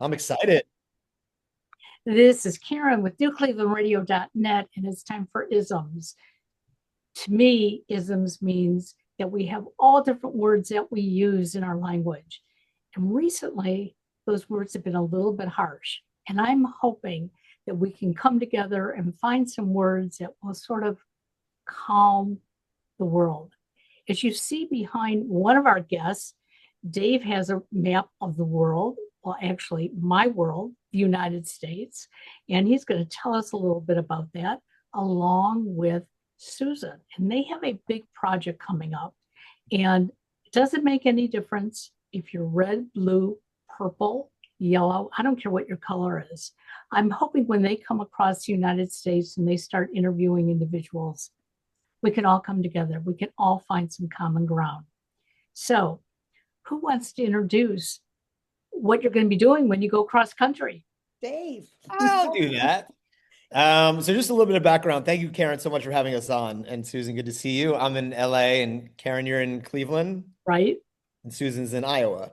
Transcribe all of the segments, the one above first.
I'm excited. This is Karen with newclevelandradio.net, and it's time for isms. To me, isms means that we have all different words that we use in our language. And recently, those words have been a little bit harsh. And I'm hoping that we can come together and find some words that will sort of calm the world. As you see behind one of our guests, Dave has a map of the world, well, actually, my world, the United States, and he's going to tell us a little bit about that along with Susan. And they have a big project coming up. And it doesn't make any difference if you're red, blue, purple, yellow. I don't care what your color is. I'm hoping when they come across the United States and they start interviewing individuals, we can all come together. We can all find some common ground. So, who wants to introduce what you're going to be doing when you go cross country? Dave. I'll do that. So just a little bit of background. Thank you, Karen, so much for having us on. And Susan, good to see you. I'm in LA, and Karen, you're in Cleveland, Right? and Susan's in Iowa.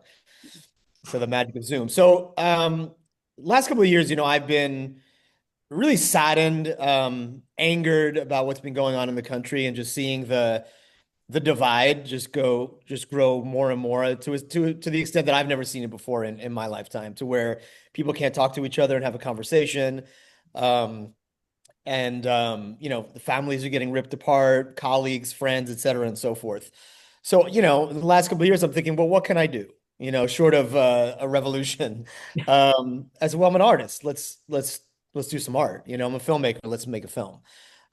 So the magic of Zoom. So last couple of years, I've been really saddened, angered about what's been going on in the country, and just seeing the divide just grow more and more to the extent that I've never seen it before in my lifetime, to where people can't talk to each other and have a conversation. Um, the families are getting ripped apart, colleagues, friends, et cetera, and so forth. So, in the last couple of years, I'm thinking, well, what can I do? Short of a revolution. As well, I'm an artist. Let's do some art. I'm a filmmaker. Let's make a film.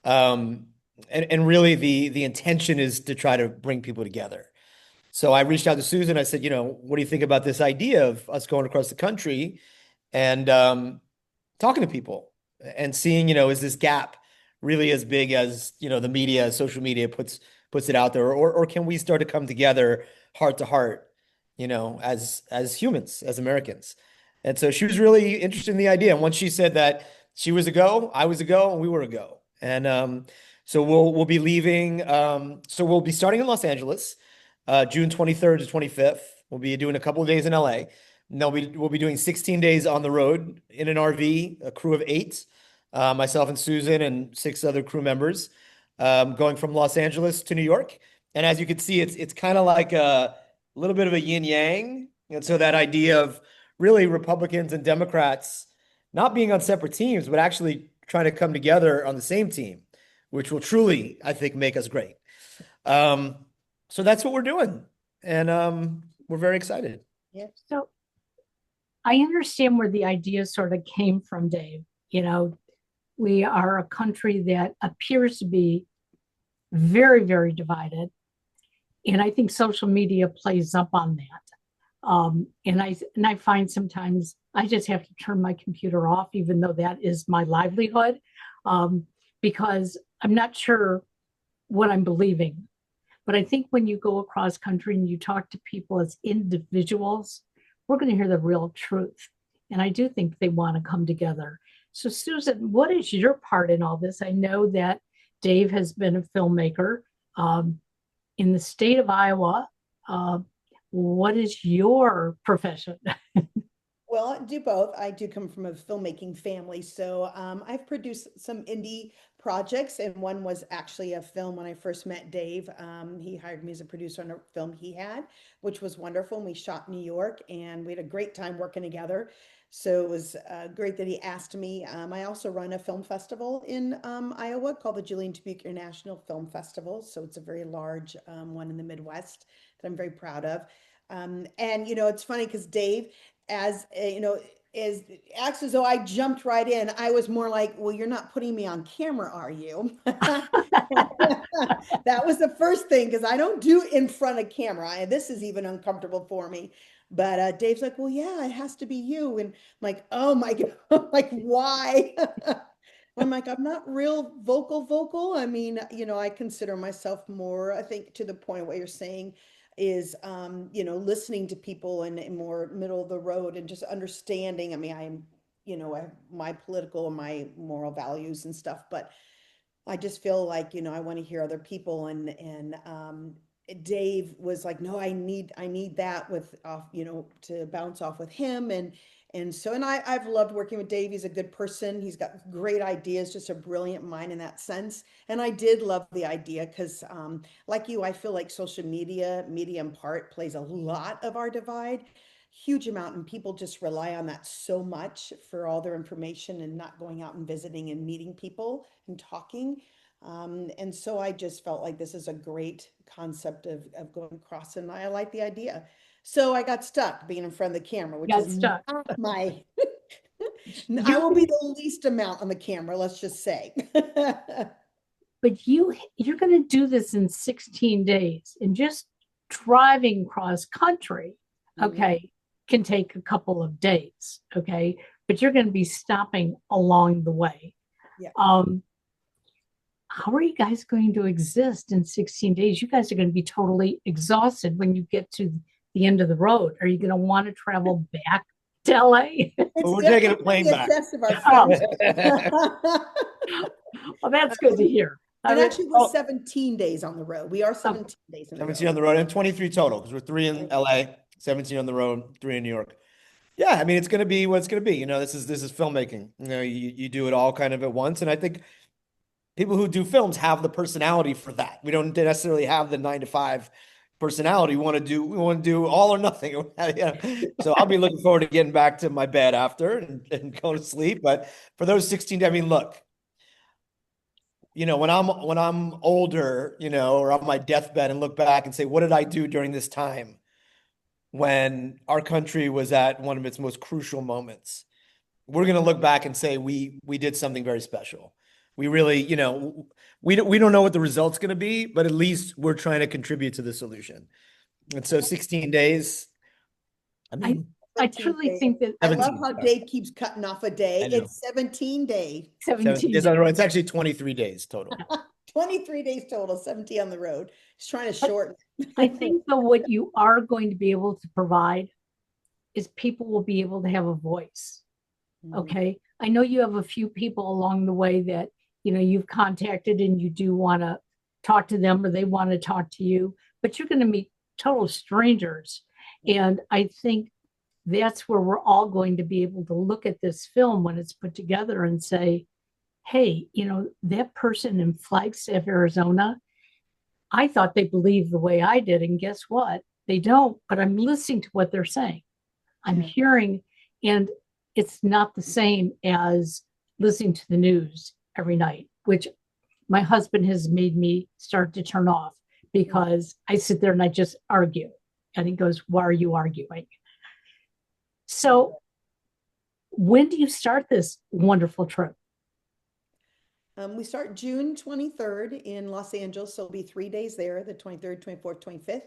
Um, and really, the intention is to try to bring people together. So I reached out to Susan. I said, what do you think about this idea of us going across the country and talking to people and seeing, is this gap really as big as, the media, social media puts it out there, or can we start to come together heart to heart, as humans, as Americans? And so she was really interested in the idea. And once she said that she was a go, I was a go, and we were a go. And so we'll be leaving. So we'll be starting in Los Angeles, June 23rd to 25th. We'll be doing a couple of days in LA. And we'll be doing 16 days on the road in an RV, a crew of eight, myself and Susan and six other crew members, going from Los Angeles to New York. And as you can see, it's kind of like a little bit of a yin yang. And so that idea of really Republicans and Democrats not being on separate teams, but actually trying to come together on the same team, which will truly, I think, make us great. Um, so that's what we're doing. And we're very excited. Yeah. So I understand where the idea sort of came from, Dave. We are a country that appears to be very, very divided. And I think social media plays up on that. And I find sometimes I just have to turn my computer off, even though that is my livelihood, because I'm not sure what I'm believing. But I think when you go across country and you talk to people as individuals, we're going to hear the real truth. And I do think they want to come together. So, Susan, what is your part in all this? I know that Dave has been a filmmaker in the state of Iowa. What is your profession? Well, I do both. I do come from a filmmaking family, so I've produced some indie projects, and one was actually a film when I first met Dave. He hired me as a producer on a film he had, which was wonderful. And we shot in New York, and we had a great time working together. So it was great that he asked me. I also run a film festival in Iowa called the Julian Dubuque International Film Festival. So it's a very large one in the Midwest that I'm very proud of. And it's funny because Dave, as is acts as though I jumped right in. I was more like, well, you're not putting me on camera, are you? That was the first thing, because I don't do in front of camera. And this is even uncomfortable for me. But Dave's like, well, yeah, it has to be you. And I'm like, oh my God, like, why? I'm like, I'm not real vocal. I mean, I consider myself more, I think, to the point of what you're saying is, listening to people and more middle of the road and just understanding. I mean, I have my political and my moral values and stuff, but I just feel like, I want to hear other people, and Dave was like, no, I need that with off, to bounce off with him. And so, and I've loved working with Dave. He's a good person. He's got great ideas, just a brilliant mind in that sense. And I did love the idea because, like you, I feel like social media in part, plays a lot of our divide, huge amount. And people just rely on that so much for all their information and not going out and visiting and meeting people and talking. And so I just felt like this is a great concept of going across, and I like the idea. So I got stuck being in front of the camera, which Got is stuck. not my, I will be You, the least amount on the camera, let's just say. but you're going to do this in 16 days, and just driving cross country, Mhm. okay, can take a couple of days, okay, but you're going to be stopping along the way. Yeah. How are you guys going to exist in 16 days? You guys are going to be totally exhausted when you get to the end of the road. Are you going to want to travel back to LA? It's We're taking a definitely plane a back. test of our Oh, friendship. well, that's good to hear. And actually, we're Oh, 17 days on the road. We are oh, 17 days on the 17 road. on the road and 23 total because we're 3 in LA, 17 on the road, 3 in New York. Yeah, I mean it's going to be what it's going to be. This is filmmaking. You do it all kind of at once, and I think people who do films have the personality for that. We don't necessarily have the 9 to 5 personality. We want to do all or nothing. Yeah. So I'll be looking forward to getting back to my bed after and going to sleep. But for those 16, I mean, look, when I'm older, or on my deathbed and look back and say, what did I do during this time when our country was at one of its most crucial moments? We're going to look back and say we did something very special. We really, we don't know what the result's going to be, but at least we're trying to contribute to the solution. And so 16 days, I I, mean, I 17 truly days. think that I love 17, how sorry. Dave keeps cutting off a day. I know. It's 17 days, 17 17 days on the road. days. It's actually 23 days total. 23 days total, 17 on the road. He's trying to shorten. I think though what you are going to be able to provide is people will be able to have a voice. Mhm. Okay. I know you have a few people along the way that, you've contacted and you do want to talk to them or they want to talk to you, but you're going to meet total strangers. And I think that's where we're all going to be able to look at this film when it's put together and say, hey, that person in Flagstaff, Arizona, I thought they believed the way I did. And guess what? They don't, but I'm listening to what they're saying. I'm Yeah. hearing, and it's not the same as listening to the news every night, which my husband has made me start to turn off because I sit there and I just argue. And he goes, why are you arguing? So, when do you start this wonderful trip? We start June 23rd in Los Angeles, so it'll be 3 days there, the 23rd, 24th, 25th.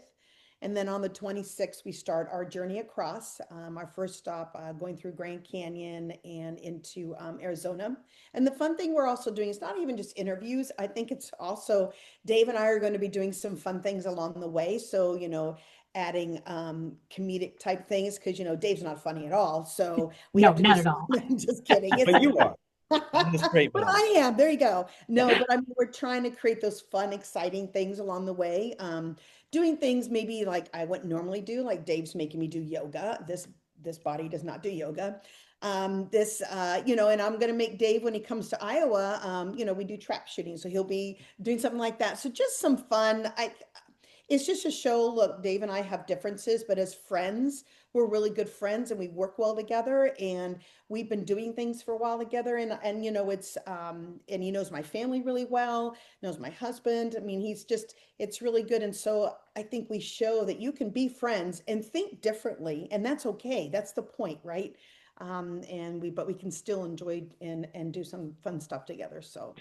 And then on the 26th, we start our journey across, our first stop going through Grand Canyon and into Arizona. And the fun thing we're also doing is not even just interviews. I think it's also, Dave and I are going to be doing some fun things along the way. So, adding comedic type things because, Dave's not funny at all. So we No, have to do not at some, all. I'm just kidding. It's But you are. I'm the straight Well, man. I am. There you go. Yeah. No, but I mean, we're trying to create those fun, exciting things along the way. Doing things maybe like I wouldn't normally do, like Dave's making me do yoga. This body does not do yoga. And I'm gonna make Dave when he comes to Iowa. We do trap shooting, so he'll be doing something like that. So just some fun. It's just a show. Look, Dave and I have differences, but as friends, we're really good friends and we work well together. And we've been doing things for a while together. And it's and he knows my family really well, knows my husband. I mean, it's really good. And so I think we show that you can be friends and think differently, and that's okay. That's the point, right? But we can still enjoy and do some fun stuff together. So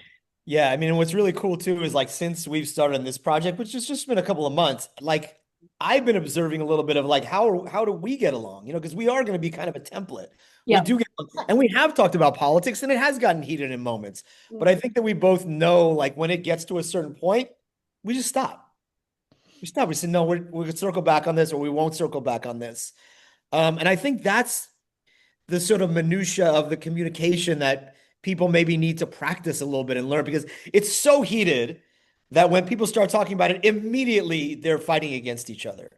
Yeah, I mean, what's really cool too is like since we've started on this project, which has just been a couple of months, like I've been observing a little bit of like how do we get along? Because we are going to be kind of a template. We Yeah. do get along, and we have talked about politics, and it has gotten heated in moments. But I mm, think that we both know like when it gets to a certain point, we just stop. We stop. We said no, we're gonna circle back on this, or we won't circle back on this. And I think that's the sort of minutia of the communication that people maybe need to practice a little bit and learn because it's so heated that when people start talking about it, immediately they're fighting against each other.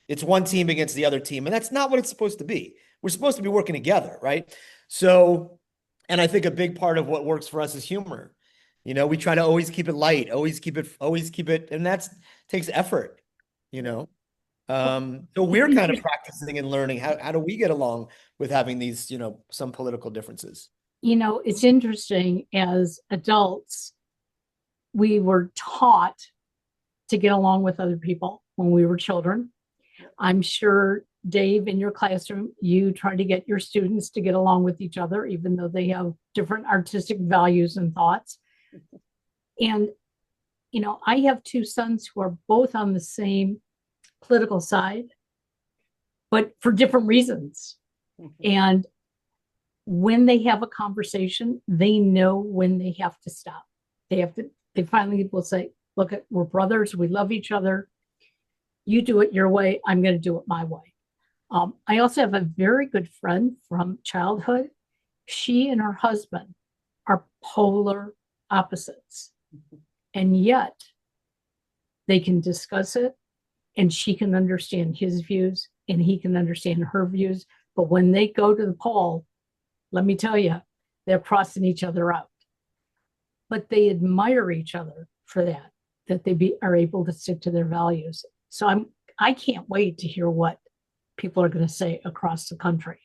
It's one team against the other team, and that's not what it's supposed to be. we're supposed to be working together, right? So, and I think a big part of what works for us is humor. We try to always keep it light, always keep it, and that's takes effort, you know. So we're kind of practicing and learning how do we get along with having these, some political differences. It's interesting as adults, we were taught to get along with other people when we were children. I'm sure, Dave, in your classroom, you try to get your students to get along with each other, even though they have different artistic values and thoughts. And, I have two sons who are both on the same political side, but for different reasons. And when they have a conversation, they know when they have to stop. They finally will say, look, we're brothers, we love each other. You do it your way, I'm going to do it my way. I also have a very good friend from childhood. She and her husband are polar opposites, and yet they can discuss it, and she can understand his views and he can understand her views. But when they go to the poll, let me tell you, they're crossing each other out. But they admire each other for that they are able to stick to their values. So I can't wait to hear what people are going to say across the country.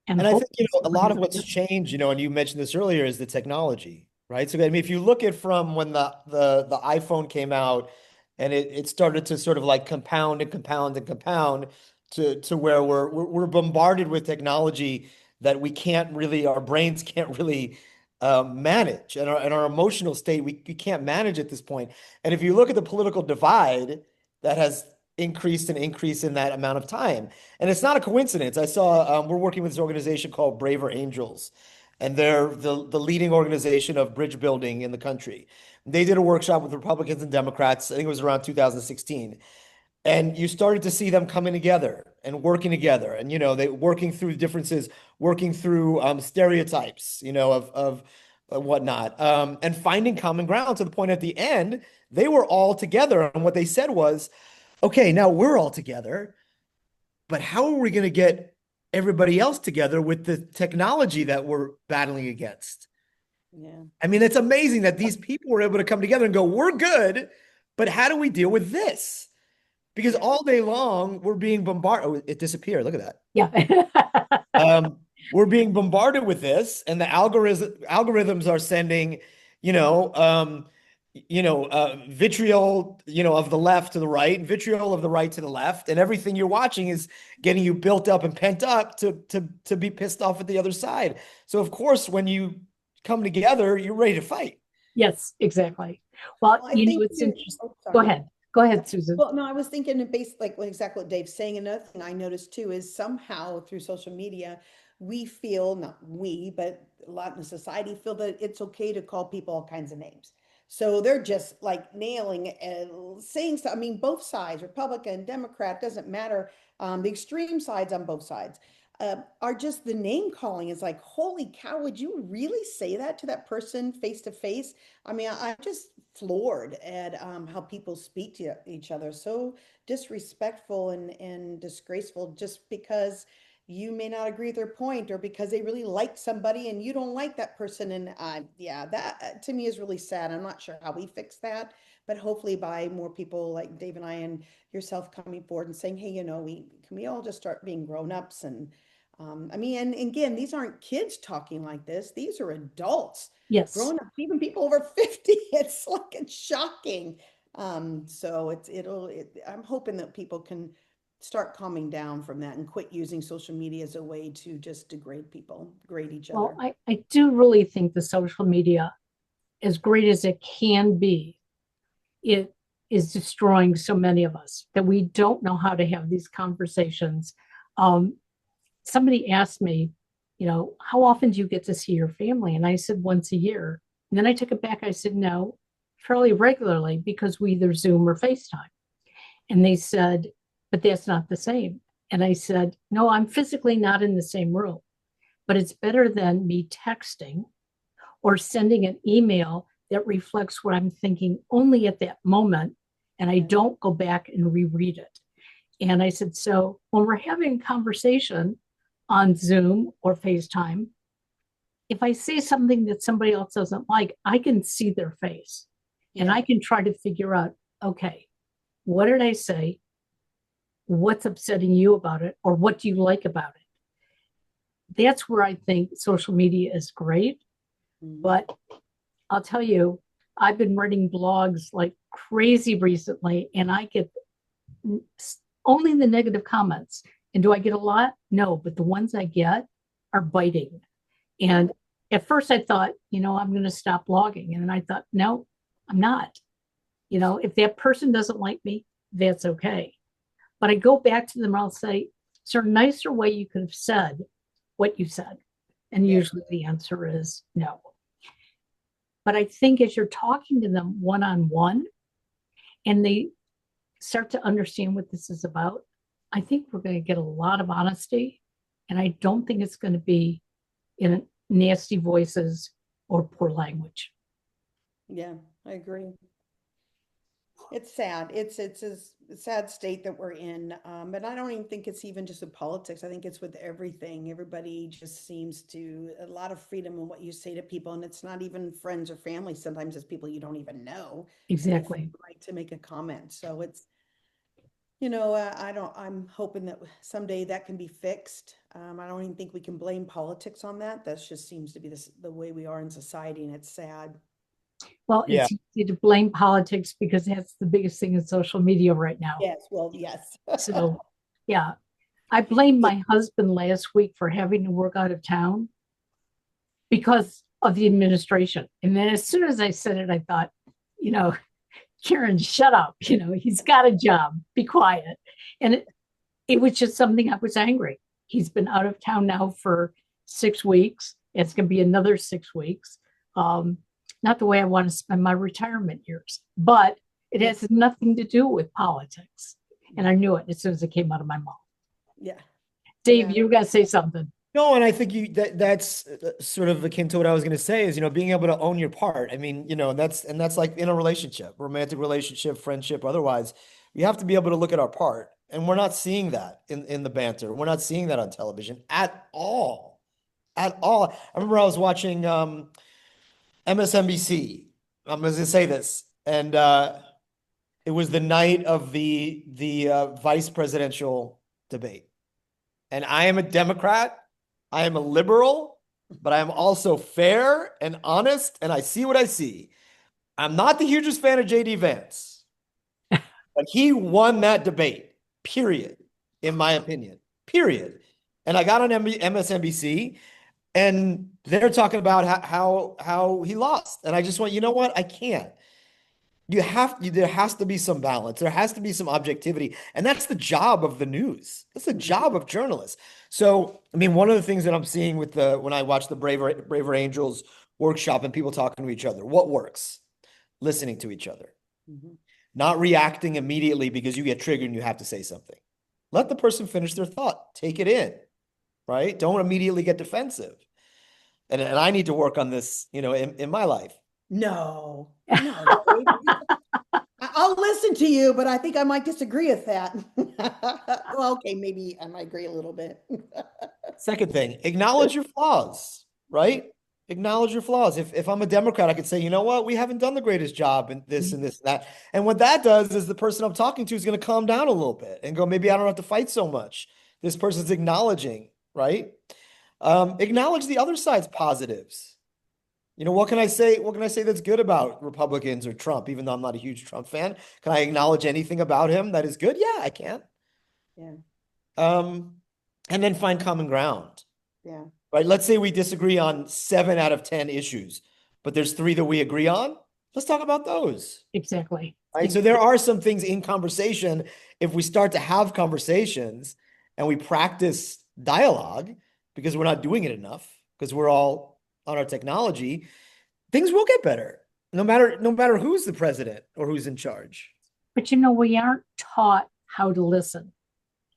And I think, a lot of what's changed, and you mentioned this earlier, is the technology, right? So, I mean, if you look at from when the iPhone came out and it started to sort of like compound and compound and compound to where we're bombarded with technology that our brains can't really manage, and our emotional state, we can't manage at this point. And if you look at the political divide that has increased and increased in that amount of time. And it's not a coincidence. I saw we're working with this organization called Braver Angels, and they're the leading organization of bridge building in the country. They did a workshop with Republicans and Democrats. I think it was around 2016. And you started to see them coming together and working together, and they working through differences, working through stereotypes, of whatnot, and finding common ground to the point at the end they were all together. And what they said was, okay, now we're all together, but how are we going to get everybody else together with the technology that we're battling against? Yeah. I mean, it's amazing that these people were able to come together and go, we're good, but how do we deal with this? Because all day long we're being bombarded. Oh, it disappeared. Look at that. Yeah. We're being bombarded with this, and the algorithms are sending, vitriol, of the left to the right, vitriol of the right to the left, and everything you're watching is getting you built up and pent up to be pissed off at the other side. So of course, when you come together, you're ready to fight. Yes, exactly. Well, I think it's interesting. oh, Go sorry. ahead. Go ahead, Susan. Well, no, I was thinking like exactly what Dave's saying. Another thing I noticed too is somehow through social media, we feel, not we, but a lot in the society feel that it's okay to call people all kinds of names. So they're just like nailing and saying so. I mean, both sides, Republican, Democrat, doesn't matter. The extreme sides on both sides are just the name calling is like, holy cow, would you really say that to that person face to face? I mean, I'm just floored at how people speak to each other. So disrespectful and disgraceful just because you may not agree with their point or because they really like somebody and you don't like that person. And yeah, that to me is really sad. I'm not sure how we fix that, but hopefully by more people like Dave and I and yourself coming forward and saying, hey, can we all just start being grown-ups and I mean, and again, these aren't kids talking like this. These are adults, Yes. grown up, even people over 50. It's like, it's shocking. So I'm hoping that people can start calming down from that and quit using social media as a way to just degrade people, degrade each other. Well, I do really think the social media, as great as it can be, it is destroying so many of us that we don't know how to have these conversations. Somebody asked me, how often do you get to see your family? And I said once a year. And then I took it back. I said, no, fairly regularly because we either Zoom or FaceTime. And they said, but that's not the same. And I said, no, I'm physically not in the same room, but it's better than me texting or sending an email that reflects what I'm thinking only at that moment. And I don't go back and reread it. And I said, so when we're having a conversation, on Zoom or FaceTime, if I say something that somebody else doesn't like, I can see their face and I can try to figure out, okay, what did I say? What's upsetting you about it? Or what do you like about it? That's where I think social media is great. But I'll tell you, I've been writing blogs like crazy recently, and I get only the negative comments. And do I get a lot? No, but the ones I get are biting. And at first I thought, I'm going to stop blogging. And then I thought, no, I'm not. If that person doesn't like me, that's okay. But I go back to them and I'll say, is there a nicer way you could have said what you said? And usually the answer is no. But I think as you're talking to them one-on-one and they start to understand what this is about, I think we're going to get a lot of honesty. And I don't think it's going to be in nasty voices or poor language. Yeah, I agree. It's sad. It's a sad state that we're in. But I don't even think it's even just with politics. I think it's with everything. Everybody just seems to a lot of freedom in what you say to people, and it's not even friends or family. Sometimes it's people you don't even know. Exactly. Right to make a comment. So it's, I'm hoping that someday that can be fixed. I don't even think we can blame politics on that. That just seems to be the way we are in society, and it's sad. Well, it's easy to blame politics because that's the biggest thing in social media right now. Yes, well, yes. So, yeah, I blamed my husband last week for having to work out of town because of the administration. And then as soon as I said it, I thought, Karen, shut up. He's got a job. Be quiet. And it was just something I was angry. He's been out of town now for 6 weeks. It's going to be another 6 weeks. Not the way I want to spend my retirement years, but it has nothing to do with politics. And I knew it as soon as it came out of my mouth. Yeah. Dave, you got to say something. No, and I think that's sort of akin to what I was going to say is, being able to own your part. I mean, that's like in a relationship, romantic relationship, friendship, otherwise, you have to be able to look at our part. And we're not seeing that in the banter. We're not seeing that on television at all. At all. I remember I was watching MSNBC. I'm going to say this, and it was the night of the vice presidential debate. And I am a Democrat. I am a liberal, but I am also fair and honest, and I see what I see. I'm not the hugest fan of JD Vance, but he won that debate, period, in my opinion, period. And I got on MSNBC, and they're talking about how he lost. And I just went, you know what? I can't. There has to be some balance. There has to be some objectivity. And that's the job of the news. That's the job of journalists. So, I mean, one of the things that I'm seeing when I watch the Braver Angels workshop and people talking to each other, what works? Listening to each other, not reacting immediately because you get triggered and you have to say something. Let the person finish their thought. Take it in, right? Don't immediately get defensive. And I need to work on this, in my life. No. I'll listen to you, but I think I might disagree with that. Well, okay, maybe I might agree a little bit. Second thing, acknowledge your flaws, right? Acknowledge your flaws. If I'm a Democrat, I could say, you know what? We haven't done the greatest job in this and this and that. And what that does is the person I'm talking to is going to calm down a little bit and go, maybe I don't have to fight so much. This person's acknowledging, right? Acknowledge the other side's positives. What can I say? What can I say that's good about Republicans or Trump, even though I'm not a huge Trump fan? Can I acknowledge anything about him that is good? Yeah, I can. Yeah. And then find common ground. Yeah. Right. Let's say we disagree on 7 out of 10 issues, but there's 3 that we agree on. Let's talk about those. Exactly. Right. So there are some things in conversation. If we start to have conversations and we practice dialogue because we're not doing it enough, because we're all on our technology, things will get better, no matter who's the president or who's in charge. But we aren't taught how to listen.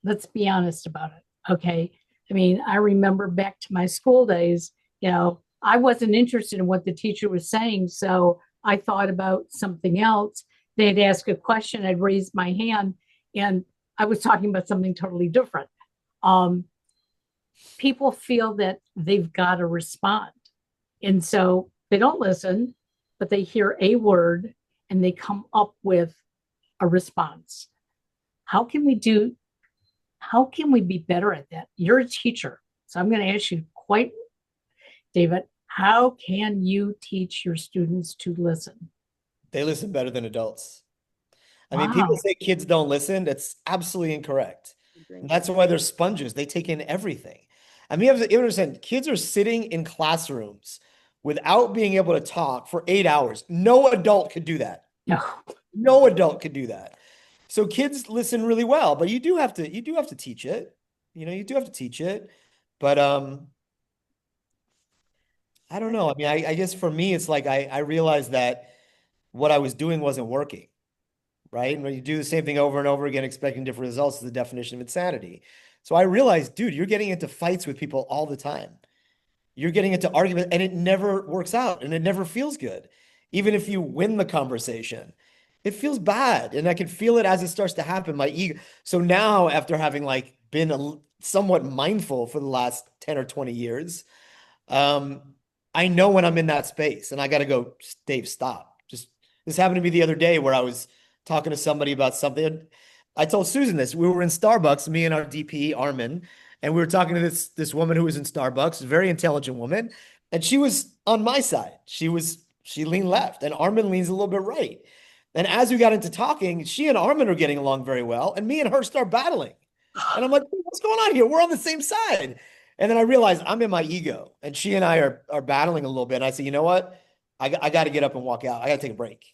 Let's be honest about it. Okay. I mean, I remember back to my school days, I wasn't interested in what the teacher was saying. So I thought about something else. They'd ask a question, I'd raise my hand, and I was talking about something totally different. people feel that they've got to respond. And so they don't listen, but they hear a word and they come up with a response. How can we do, how can we be better at that? You're a teacher. So I'm going to ask you quite, David, how can you teach your students to listen? They listen better than adults. I mean, people Wow. say kids don't listen. That's absolutely incorrect. And that's why they're sponges. They take in everything. I mean, you have to understand, kids are sitting in classrooms without being able to talk for 8 hours. No adult could do that. No. No adult could do that. So kids listen really well, but you do have to teach it. You do have to teach it. But I don't know. I mean, I guess for me, it's like I realized that what I was doing wasn't working, right? And when you do the same thing over and over again, expecting different results is the definition of insanity. So I realized, dude, you're getting into fights with people all the time. You're getting into arguments and it never works out and it never feels good. Even if you win the conversation, it feels bad. And I can feel it as it starts to happen, my ego. So now after having like been somewhat mindful for the last 10 or 20 years, um, I know when I'm in that space and I got to go, Dave, stop. Just this happened to me the other day where I was talking to somebody about something. I told Susan this. We were in Starbucks, me and our DP, Armin, and we were talking to this woman who was in Starbucks, a very intelligent woman, and she was on my side. She leaned left, and Armin leans a little bit right. And as we got into talking, she and Armin are getting along very well, and me and her start battling. And I'm like, what's going on here? We're on the same side. And then I realized I'm in my ego, and she and I are battling a little bit. And I say, you know what? I got to get up and walk out. I got to take a break,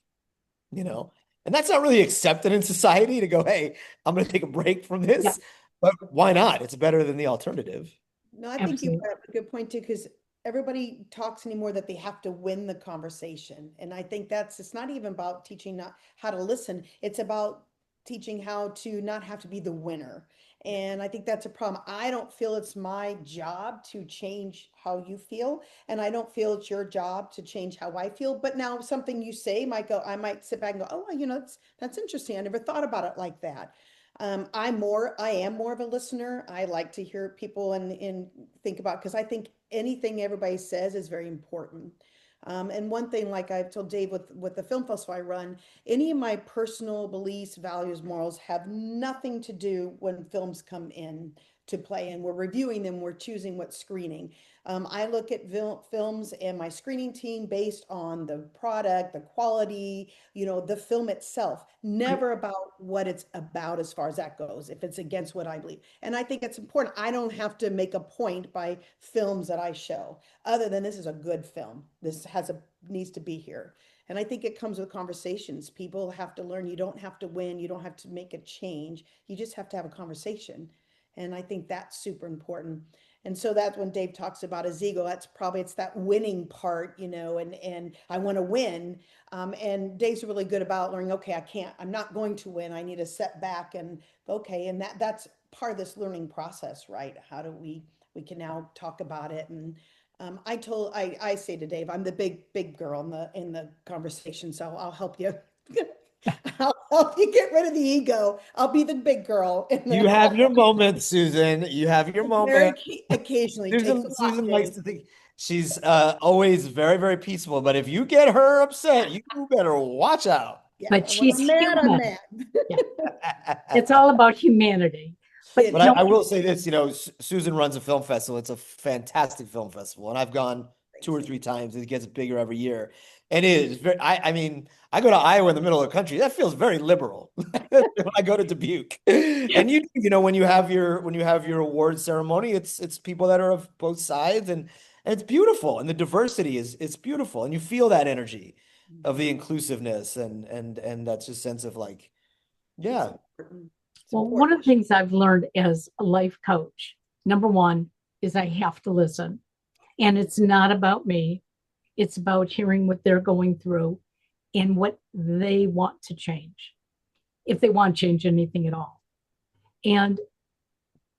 you know? And that's not really accepted in society to go, hey, I'm going to take a break from Yeah, this. But why not? It's better than the alternative. No, I think you absolutely. brought up a good point too, because everybody talks anymore that they have to win the conversation. And I think it's not even about teaching not how to listen. It's about teaching how to not have to be the winner. And I think that's a problem. I don't feel it's my job to change how you feel. And I don't feel it's your job to change how I feel. But now something you say might go, I might sit back and go, oh, that's interesting. I never thought about it like that. I am more of a listener. I like to hear people and think about, because I think anything everybody says is very important. And one thing, like I've told Dave with the film festival I run, any of my personal beliefs, values, morals have nothing to do when films come in to play and we're reviewing them, we're choosing what screening. I look at films and my screening team based on the product, the quality, the film itself, never about what it's about as far as that goes, if it's against what I believe. And I think it's important. I don't have to make a point by films that I show, other than this is a good film. Needs to be here. And I think it comes with conversations. People have to learn. You don't have to win. You don't have to make a change. You just have to have a conversation. And I think that's super important. And so that's when Dave talks about his ego. It's that winning part, and I want to win. And Dave's really good about learning, okay, I'm not going to win. I need to set back and okay. And that's part of this learning process, right? How do we can now talk about it. And I say to Dave, I'm the big girl in the conversation. So I'll help you. I'll help you get rid of the ego. I'll be the big girl in You the have your moment, Susan. You have your very moment. occasionally takes a Susan lot, Susan likes Dave. to think she's always very, very peaceful. But if you get her upset, you better watch out. Yeah, But when she's I'm mad, I'm human. mad. Yeah, it's all about humanity. But It But is. no, I will say this, Susan runs a film festival. It's a fantastic film festival, and I've gone two or Crazy. three times. It gets bigger every year, and it is very. I mean, I go to Iowa in the middle of the country. That feels very liberal when I go to Dubuque. And when you have your award ceremony, it's people that are of both sides, and it's beautiful, and the diversity is it's beautiful, and you feel that energy of the inclusiveness and that's just sense of like, It's yeah, important. It's well, one of important. the things I've learned as a life coach, number one, is I have to listen. And it's not about me, it's about hearing what they're going through and what they want to change, if they want to change anything at all. And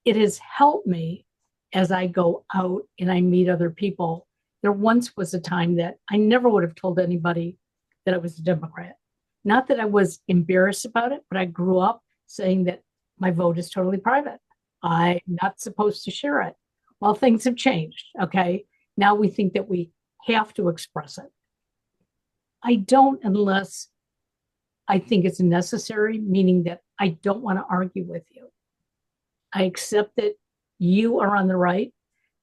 it has helped me as I go out and I meet other people. There once was a time that I never would have told anybody that I was a Democrat. Not that I was embarrassed about it, but I grew up saying that my vote is totally private. I'm not supposed to share it. Well, things have changed. Okay. Now we think that we have to express it. I don't unless I think it's necessary, meaning that I don't want to argue with you. I accept that you are on the right,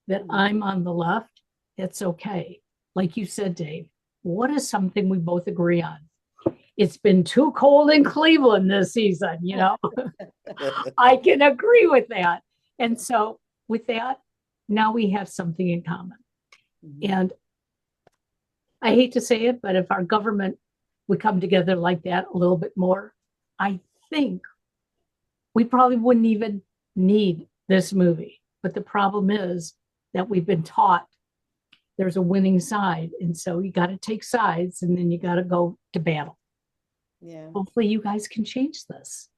that I'm on the left. It's okay. Like you said, Dave, what is something we both agree on? It's been too cold in Cleveland this season, you know? I can agree with that. And so, with that, now we have something in common. And I hate to say it, but if our government would come together like that a little bit more, I think we probably wouldn't even need this movie. But the problem is that we've been taught there's a winning side. And so you got to take sides and then you got to go to battle. Yeah. Hopefully you guys can change this.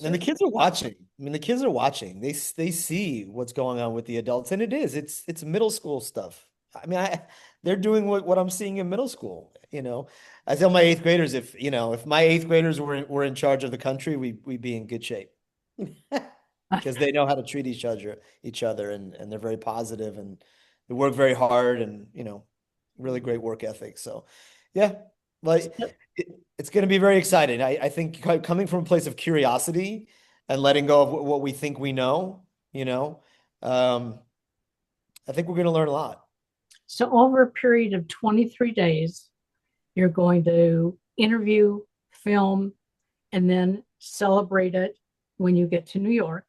And the kids are watching. I mean, the kids are watching. They see what's going on with the adults, and it's middle school stuff. I mean, they're doing what I'm seeing in middle school. You know, I tell my eighth graders if my eighth graders were in charge of the country, we'd be in good shape because they know how to treat each other, and they're very positive and they work very hard, and really great work ethic. So, yeah, like it's going to be very exciting. I think coming from a place of curiosity and letting go of what we think we know, um, I think we're going to learn a lot. So over a period of 23 days, you're going to interview, film, and then celebrate it when you get to New York.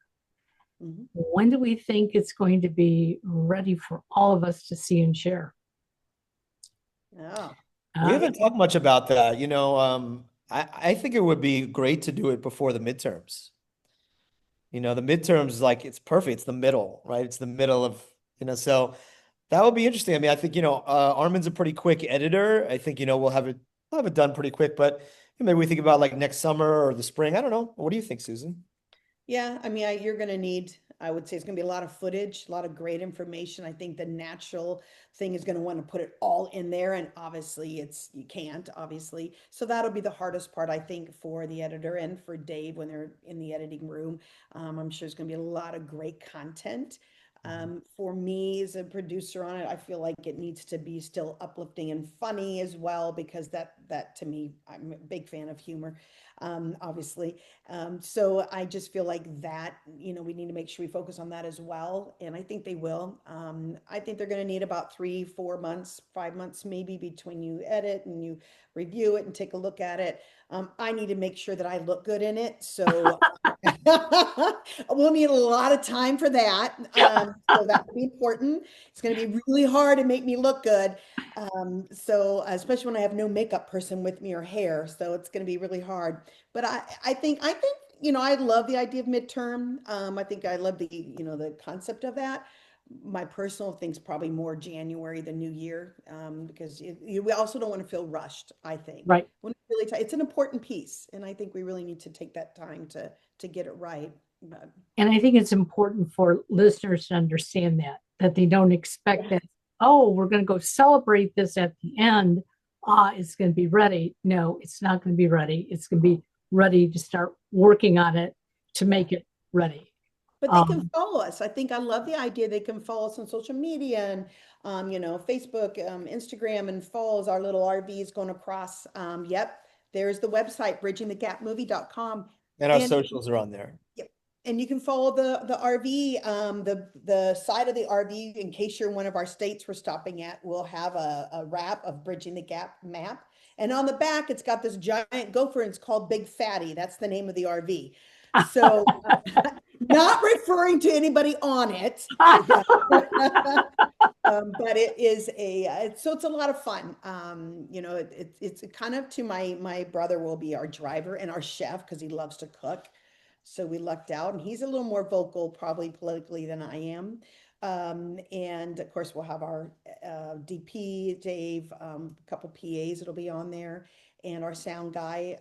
When do we think it's going to be ready for all of us to see and share? Oh. We haven't talked much about that. I think it would be great to do it before the midterms. The midterms, like, it's perfect. It's the middle, right? It's the middle of, so that would be interesting. I mean, I think, Armin's a pretty quick editor. I think, we'll have it done pretty quick, but maybe we think about like next summer or the spring. I don't know. What do you think, Susan? Yeah, I mean, you're going to need, I would say it's going to be a lot of footage, a lot of great information. I think the natural thing is going to want to put it all in there. And obviously, you can't, obviously. So that'll be the hardest part, I think, for the editor and for Dave when they're in the editing room. I'm sure there's going to be a lot of great content. For me as a producer on it, I feel like it needs to be still uplifting and funny as well, because that to me, I'm a big fan of humor, obviously. So I just feel like that, we need to make sure we focus on that as well. And I think they will. I think they're going to need about 3, 4 months, 5 months, maybe, between you edit and you review it and take a look at it. I need to make sure that I look good in it. So we'll need a lot of time for that. So that will be important. It's going to be really hard to make me look good. So especially when I have no makeup person with me or hair. So it's going to be really hard. But I think, I love the idea of midterm. I think I love the concept of that. My personal thing's probably more January, the new year, because we also don't want to feel rushed, I think. Right. When it's really it's an important piece, and I think we really need to take that time to get it right. But And I think it's important for listeners to understand that they don't expect that, oh, we're going to go celebrate this at the end. It's going to be ready. No, it's not going to be ready. It's going to be ready to start working on it to make it ready. But they can follow us. I think I love the idea they can follow us on social media and, Facebook, Instagram, and follows our little RVs going across. Yep, there's the website, bridgingthegapmovie.com. And our And socials are on there. yep, and you can follow the RV, the side of the RV in case you're in one of our states we're stopping at. We'll have a wrap of Bridging the Gap map. And on the back, it's got this giant gopher, and it's called Big Fatty. That's the name of the RV. So, not referring to anybody on it, but it is so it's a lot of fun. It's kind of to my brother will be our driver and our chef because he loves to cook. So we lucked out, and he's a little more vocal, probably politically, than I am. And of course, we'll have our DP, Dave, a couple PAs that'll be on there, and our sound guy.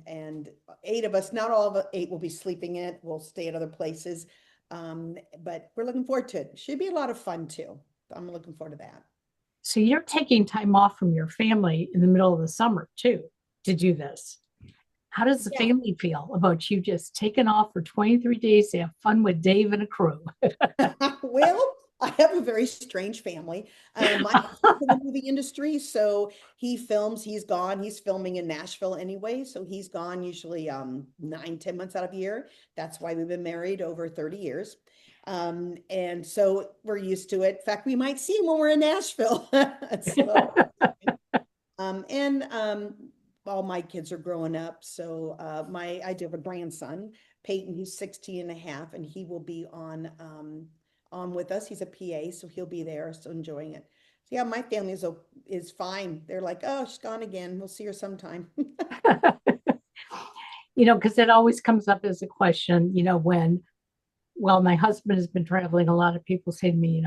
And 8 of us, not all of the 8 will be sleeping in it. We'll stay at other places. But we're looking forward to it. Should be a lot of fun too. I'm looking forward to that. So you're taking time off from your family in the middle of the summer too to do this. How does the Yeah. family feel about you just taking off for 23 days to have fun with Dave and a crew? Well, I have a very strange family. My husband's in the movie industry, so he films, he's gone. He's filming in Nashville anyway, so he's gone usually 9, 10 months out of a year. That's why we've been married over 30 years. And so we're used to it. In fact, we might see him when we're in Nashville. So, and all my kids are growing up. So I do have a grandson, Peyton, who's 16 and a half, and he will be on with us. He's a PA, so he'll be there, so enjoying it. So yeah, my family is fine. They're like, oh, she's gone again. We'll see her sometime. Because it always comes up as a question, well, my husband has been traveling. A lot of people say to me,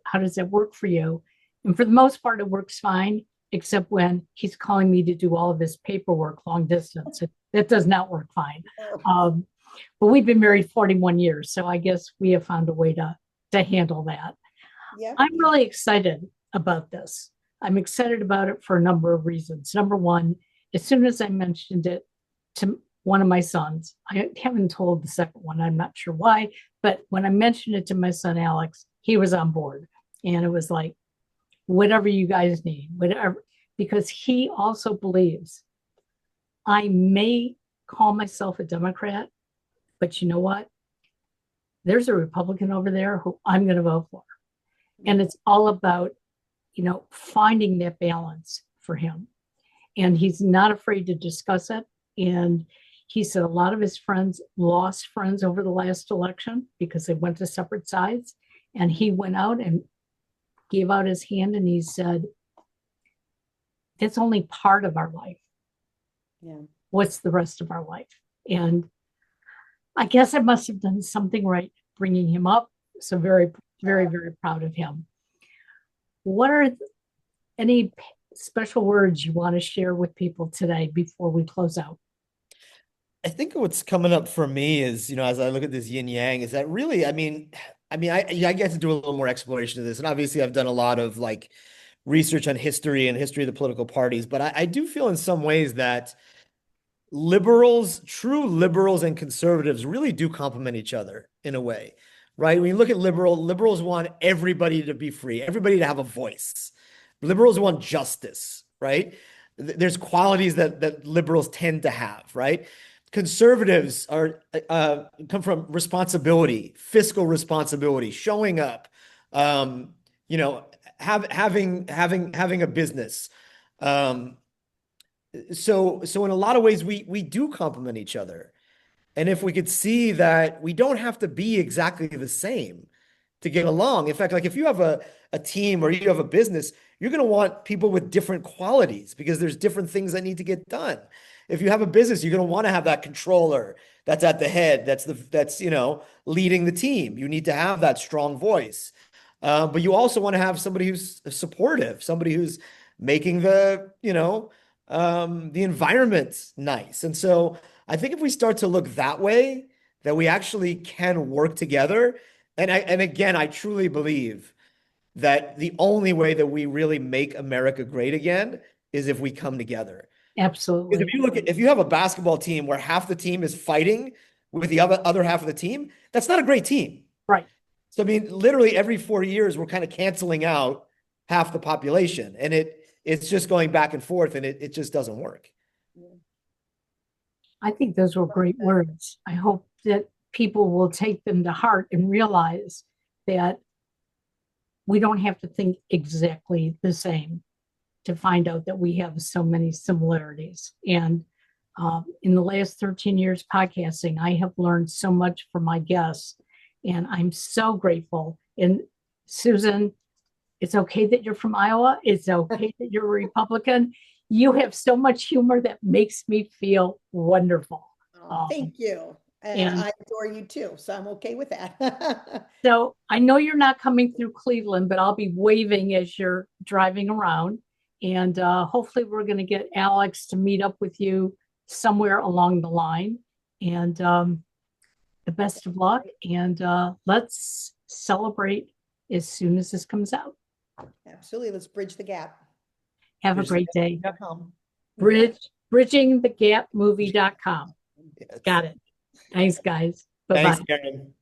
how does it work for you? And for the most part, it works fine, except when he's calling me to do all of his paperwork long distance. That does not work fine. But we've been married 41 years, so I guess we have found a way to handle that. Yeah. I'm really excited about this. I'm excited about it for a number of reasons. Number one, as soon as I mentioned it to one of my sons, I haven't told the second one, I'm not sure why, but when I mentioned it to my son Alex, he was on board. And it was like, whatever you guys need, whatever, because he also believes I may call myself a Democrat, but you know what? There's a Republican over there who I'm going to vote for. And it's all about, finding that balance for him. And he's not afraid to discuss it. And he said a lot of his friends lost friends over the last election because they went to separate sides. And he went out and gave out his hand and he said, that's only part of our life. Yeah. What's the rest of our life? And I guess I must have done something right bringing him up. So very, very, very proud of him. What are any special words you want to share with people today before we close out? I think what's coming up for me is, as I look at this yin yang, is that really, I get to do a little more exploration of this. And obviously I've done a lot of like research on history and history of the political parties, but I do feel in some ways that true liberals and conservatives really do complement each other in a way, right? When you look at liberals want everybody to be free, everybody to have a voice. Liberals want justice, right? There's qualities that liberals tend to have, right? Conservatives come from responsibility, fiscal responsibility, showing up, um, having a business. Um, so in a lot of ways, we do complement each other. And if we could see that we don't have to be exactly the same to get along. In fact, like if you have a team or you have a business, you're going to want people with different qualities because there's different things that need to get done. If you have a business, you're going to want to have that controller that's at the head, that's leading the team. You need to have that strong voice. But you also want to have somebody who's supportive, somebody who's making the environment nice. And so I think if we start to look that way, that we actually can work together. And again, I truly believe that the only way that we really make America great again is if we come together. Because Absolutely. if you have a basketball team where half the team is fighting with the other half of the team, that's not a great team. Right. So I mean, literally every 4 years, we're kind of canceling out half the population, and it's just going back and forth, and it just doesn't work. I think those were great words. I hope that people will take them to heart and realize that we don't have to think exactly the same to find out that we have so many similarities. And in the last 13 years podcasting, I have learned so much from my guests, and I'm so grateful. And Susan, it's okay that you're from Iowa. It's okay that you're a Republican. You have so much humor that makes me feel wonderful. Thank you. And I adore you too. So I'm okay with that. So I know you're not coming through Cleveland, but I'll be waving as you're driving around. And hopefully we're going to get Alex to meet up with you somewhere along the line. And the best of luck. And let's celebrate as soon as this comes out. Absolutely. Let's bridge the gap. Have a great day. Bridgingthegapdoc.com. Bridge bridgingthegapmovie.com. Yes. Got it. Thanks, guys. Thanks, Bye-bye. Karen.